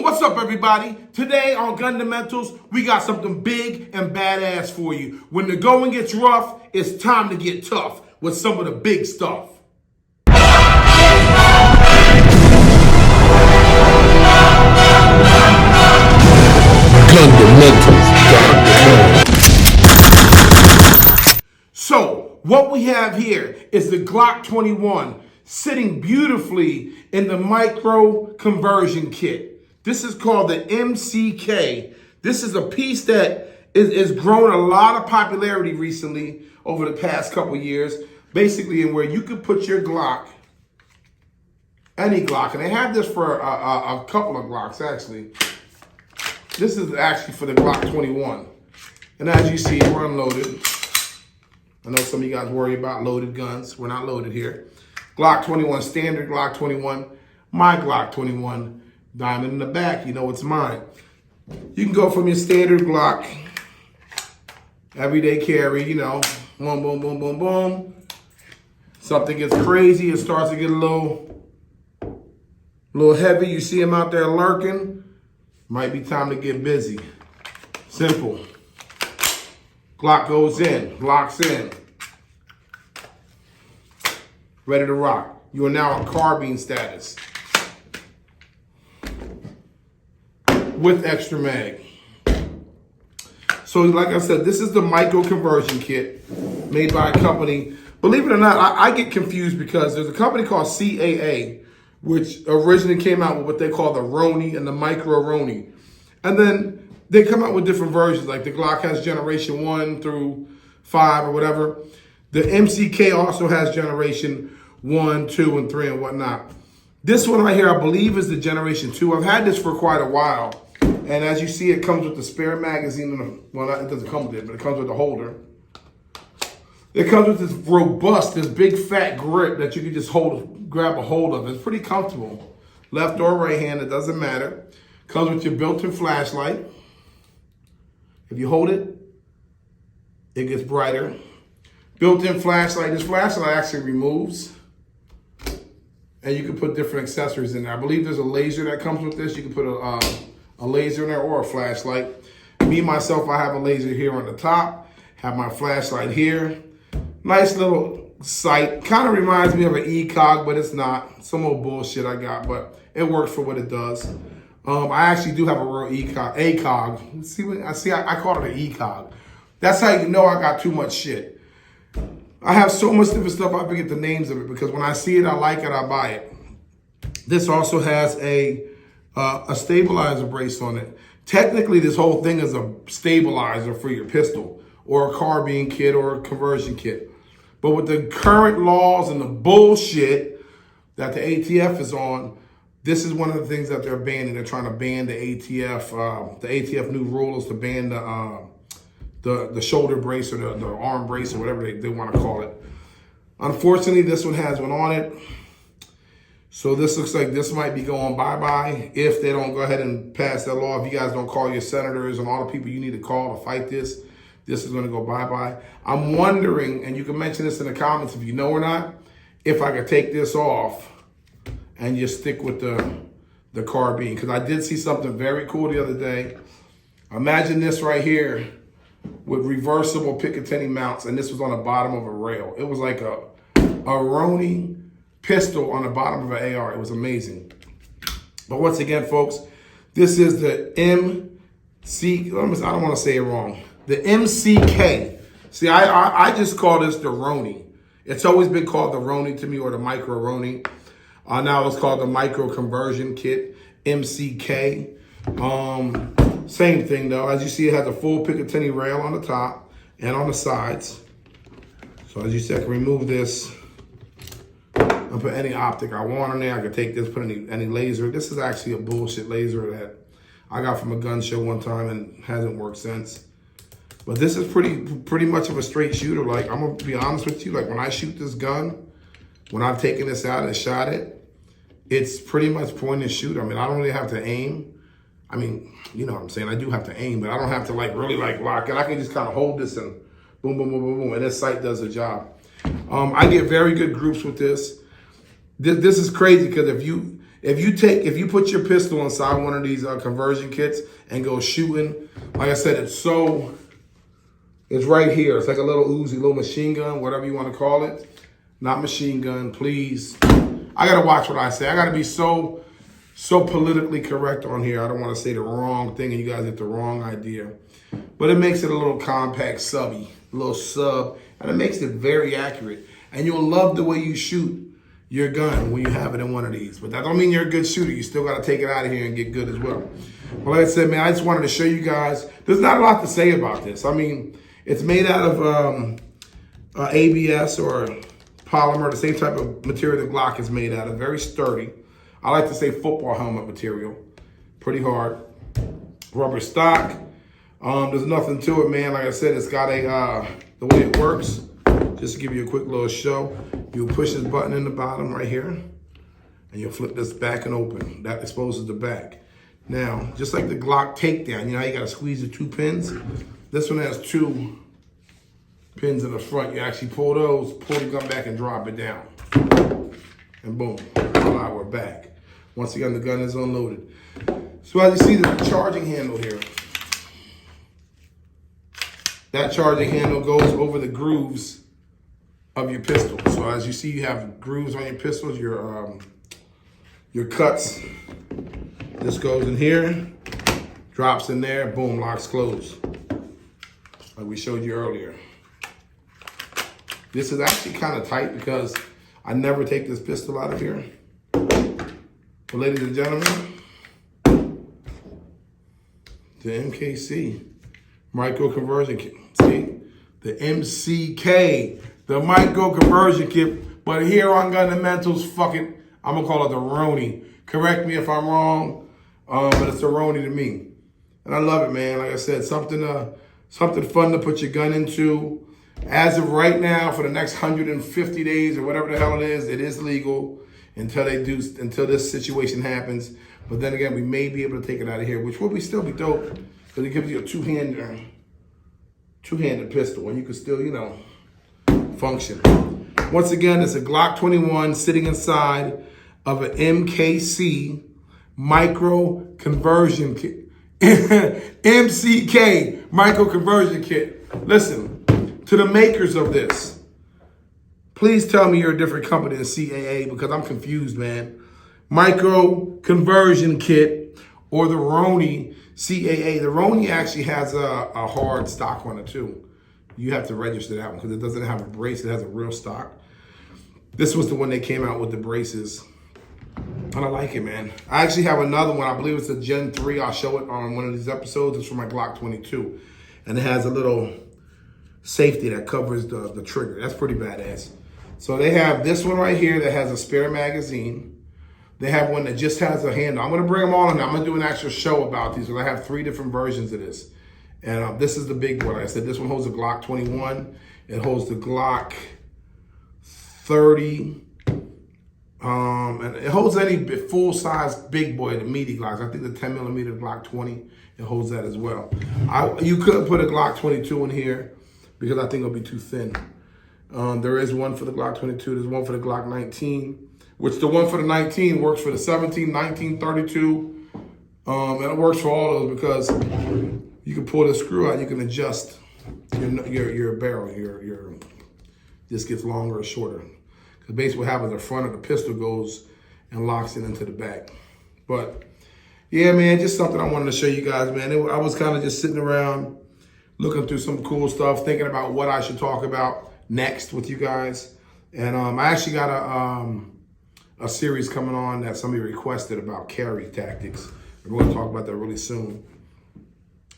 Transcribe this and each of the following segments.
What's up, everybody? Today on Fundamentals, we got something big and badass for you. When the going gets rough, it's time to get tough with some of the big stuff. So, what we have here is the Glock 21 sitting beautifully in the micro conversion kit. This is called the MCK. This is a piece that is grown a lot of popularity recently over the past couple years. Basically, in where you could put your Glock, any Glock, and they have this for a couple of Glocks actually. This is actually for the Glock 21. And as you see, we're unloaded. I know some of you guys worry about loaded guns. We're not loaded here. Glock 21, standard Glock 21, my Glock 21, diamond in the back, you know it's mine. You can go from your standard Glock, everyday carry, you know, boom, boom, boom, boom, boom. Something gets crazy, it starts to get a little heavy. You see him out there lurking, might be time to get busy. Simple. Glock goes in, locks in. Ready to rock. You are now on carbine status. With extra mag. So like I said, this is the micro conversion kit made by a company. Believe it or not, I get confused because there's a company called CAA, which originally came out with what they call the Roni and the Micro Roni. And then they come out with different versions, like the Glock has generation 1 through 5 or whatever. The MCK also has generation 1, 2, and 3 and whatnot. This one right here, I believe, is the generation 2. I've had this for quite a while. And as you see, it comes with the spare magazine. Well, it doesn't come with it, but it comes with the holder. It comes with this robust, this big fat grip that you can just grab a hold of. It's pretty comfortable. Left or right hand, it doesn't matter. Comes with your built-in flashlight. If you hold it, it gets brighter. Built-in flashlight. This flashlight actually removes. And you can put different accessories in there. I believe there's a laser that comes with this. You can put a laser in there or a flashlight. Me, myself, I have a laser here on the top. Have my flashlight here. Nice little sight. Kind of reminds me of an ECOG, but it's not. Some old bullshit I got, but it works for what it does. I actually do have a real ACOG. I call it an ECOG. That's how you know I got too much shit. I have so much different stuff, I forget the names of it, because when I see it, I like it, I buy it. This also has a stabilizer brace on it. Technically, this whole thing is a stabilizer for your pistol or a carbine kit or a conversion kit. But with the current laws and the bullshit that the ATF is on, this is one of the things that they're banning. They're trying to ban the ATF. The ATF new rule is to ban the shoulder brace or the arm brace or whatever they want to call it. Unfortunately, this one has one on it. So this looks like this might be going bye-bye if they don't go ahead and pass that law. If you guys don't call your senators and all the people you need to call to fight this, this is going to go bye-bye. I'm wondering, and you can mention this in the comments if you know or not, if I could take this off and just stick with the carbine. Because I did see something very cool the other day. Imagine this right here with reversible Picatinny mounts, and this was on the bottom of a rail. It was like a Roni pistol on the bottom of an AR. It was amazing. But once again, folks, this is the I don't want to say it wrong. The MCK. See, I just call this the Roni. It's always been called the Roni to me, or the Micro Roni. Now it's called the Micro Conversion Kit, MCK. Same thing though. As you see, it has a full Picatinny rail on the top and on the sides. So as you see, I can remove this and put any optic I want on there. I could take this, put any laser. This is actually a bullshit laser that I got from a gun show one time and hasn't worked since. But this is pretty much of a straight shooter. Like, I'm gonna be honest with you, like when I shoot this gun, when I've taken this out and shot it, it's pretty much point and shoot. I mean, I don't really have to aim. I mean, you know what I'm saying? I do have to aim, but I don't have to really lock it. I can just kind of hold this and boom, boom, boom, boom, boom, and this sight does the job. I get very good groups with this. This is crazy because If you put your pistol inside one of these conversion kits and go shooting, like I said, it's right here. It's like a little Uzi, little machine gun, whatever you want to call it. Not machine gun, please. I gotta watch what I say. I gotta be so politically correct on here. I don't want to say the wrong thing and you guys get the wrong idea. But it makes it a little compact subby, a little sub, and it makes it very accurate. And you'll love the way you shoot your gun when you have it in one of these. But that don't mean you're a good shooter. You still got to take it out of here and get good as well. Well, like I said, man, I just wanted to show you guys. There's not a lot to say about this. I mean, it's made out of ABS or polymer, the same type of material the Glock is made out of. Very sturdy. I like to say football helmet material. Pretty hard. Rubber stock. There's nothing to it, man. Like I said, it's got the way it works. Just to give you a quick little show, you push this button in the bottom right here, and you'll flip this back and open. That exposes the back. Now, just like the Glock takedown, you know how you gotta squeeze the 2 pins? This one has 2 pins in the front. You actually pull those, pull the gun back and drop it down. And boom, voila, we're back. Once again, the gun is unloaded. So as you see the charging handle here, that charging handle goes over the grooves of your pistol. So as you see, you have grooves on your pistols, your cuts. This goes in here, drops in there, boom, locks closed. Like we showed you earlier. This is actually kind of tight because I never take this pistol out of here. But ladies and gentlemen, the MKC micro conversion kit. See, the MCK, the micro conversion kit. But here on Fundamentals, fuck it, I'm gonna call it the Roni. Correct me if I'm wrong, but it's a Roni to me, and I love it, man. Like I said, something fun to put your gun into. As of right now, for the next 150 days or whatever the hell it is legal until this situation happens. But then again, we may be able to take it out of here, which will still be dope because it gives you a two-handed pistol, and you can still, you know, function. Once again, it's a Glock 21 sitting inside of an MKC micro conversion kit. MCK micro conversion kit. Listen, to the makers of this, please tell me you're a different company than CAA because I'm confused, man. Micro conversion kit or the Roni CAA. The Roni actually has a hard stock on it too. You have to register that one because it doesn't have a brace. It has a real stock. This was the one they came out with the braces. And I like it, man. I actually have another one. I believe it's a Gen 3. I'll show it on one of these episodes. It's for my Glock 22. And it has a little safety that covers the trigger. That's pretty badass. So they have this one right here that has a spare magazine. They have one that just has a handle. I'm going to bring them all in. I'm going to do an actual show about these because I have 3 different versions of this. And this is the big one. Like I said, this one holds the Glock 21. It holds the Glock 30. And it holds any full-size big boy, the meaty Glocks. I think the 10mm Glock 20, it holds that as well. You couldn't put a Glock 22 in here because I think it'll be too thin. There is one for the Glock 22. There's one for the Glock 19, which the one for the 19 works for the 17, 19, 32. And it works for all those because you can pull the screw out. You can adjust your barrel. This gets longer or shorter. Because basically what happens, the front of the pistol goes and locks it into the back. But yeah, man, just something I wanted to show you guys, man. I was kind of just sitting around looking through some cool stuff, thinking about what I should talk about next with you guys. And I actually got a series coming on that somebody requested about carry tactics. We're going to talk about that really soon.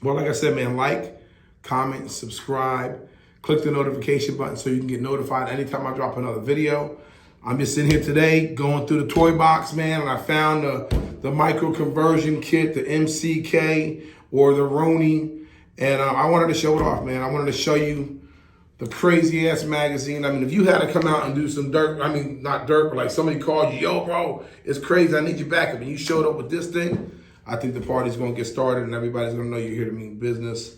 Well, like I said, man, like, comment, subscribe, click the notification button so you can get notified anytime I drop another video. I'm just sitting here today going through the toy box, man, and I found the micro conversion kit, the MCK or the Roni, and I wanted to show it off, man. I wanted to show you the crazy ass magazine. I mean, if you had to come out and do some dirt, I mean, not dirt, but like somebody called you, yo, bro, it's crazy, I need your backup, and you showed up with this thing, I think the party's gonna get started and everybody's gonna know you're here to mean business.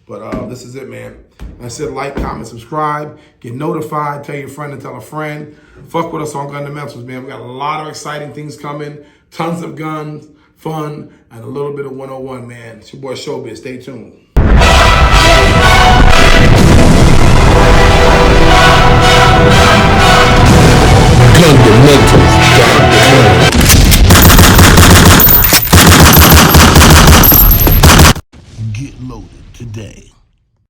But this is it, man. I said like, comment, subscribe, get notified, tell your friend to tell a friend. Fuck with us on Fundamentals, man. We got a lot of exciting things coming. Tons of guns, fun, and a little bit of 101, man. It's your boy Showbiz. Stay tuned. Get loaded today.